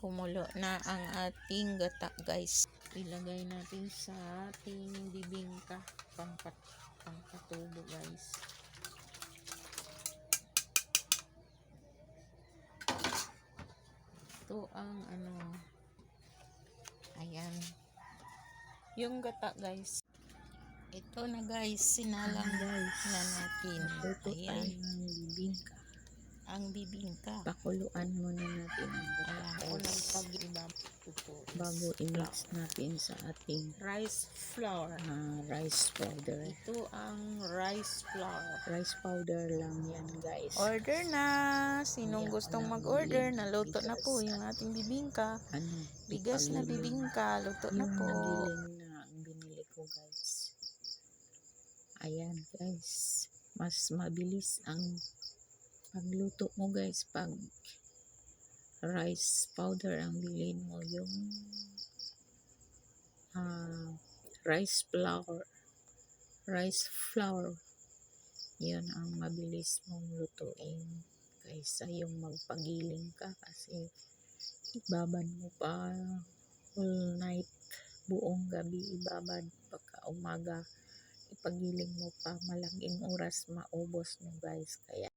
Kumulo na ang ating gata, guys. Ilagay natin sa ating bibingka pangpatubo, guys. Ito ang ayan, yung gata, guys. Ito na, guys, sinalang guys na natin. Ayan, bibingka. Ang bibingka. Pakuluan muna natin ang gata. Bago i-mix natin sa ating rice flour. Rice powder. Ito ang rice flour. Rice powder lang yan, guys. Order na! Sinong gustong mag-order? Naluto na po yung ating bibingka. Bigas na bibingka. Luto na po. Yung na ang binili ko, guys. Ayan, guys. Mas mabilis ang pagluto mo, guys, pag rice powder ang bilhin mo. Yung rice flour, yun ang mabilis mong lutuin kaysa yung magpagiling ka, kasi ibabad mo pa whole night, buong gabi ibabad, pagka umaga ipagiling mo pa, malaking oras maubos mo, guys. Kaya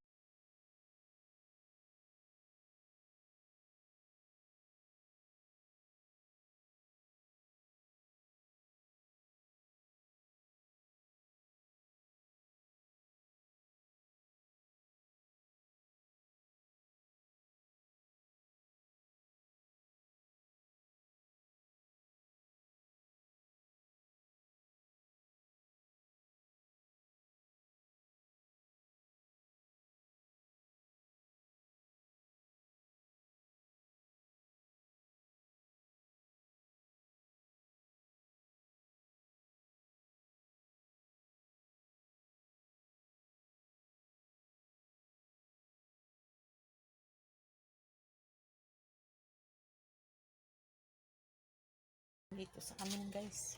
Dito sa amin, guys,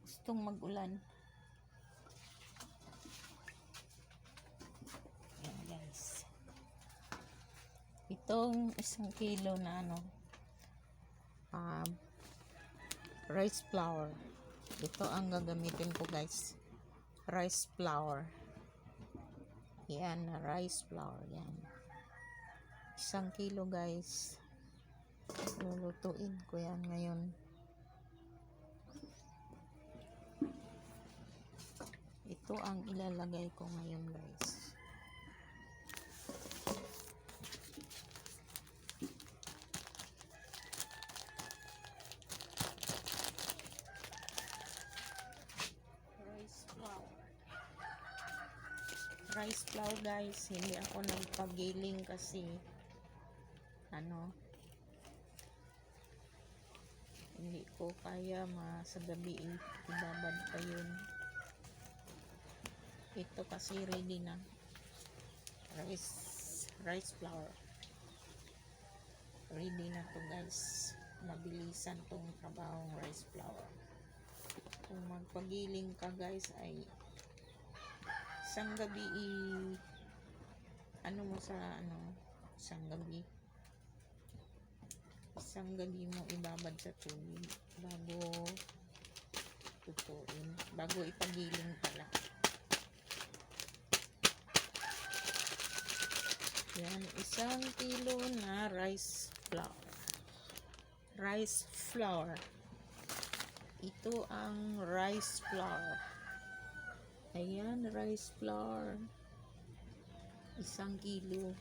gustong mag-ulan. Ayan, guys, itong 1 kilo na rice flour, ito ang gagamitin ko, guys. Rice flour, yan, rice flour, yan, 1 kilo, guys. Lulutuin ko yan ngayon. Ito ang ilalagay ko ngayon, guys. Rice flour, guys. Hindi ako nagpagiling kasi hindi ko kaya sa gabi ibabad pa yun. Ito kasi ready na rice flour, ready na to, guys. Mabilisan tong trabahong rice flour. Kung magpagiling ka, guys, ay isang gabi isang gabi mo ibabad sa tubig bago tutuin, bago ipagiling pala. Yan, 1 kilo na rice flour. Ito ang rice flour. Ayan, rice flour, 1 kilo.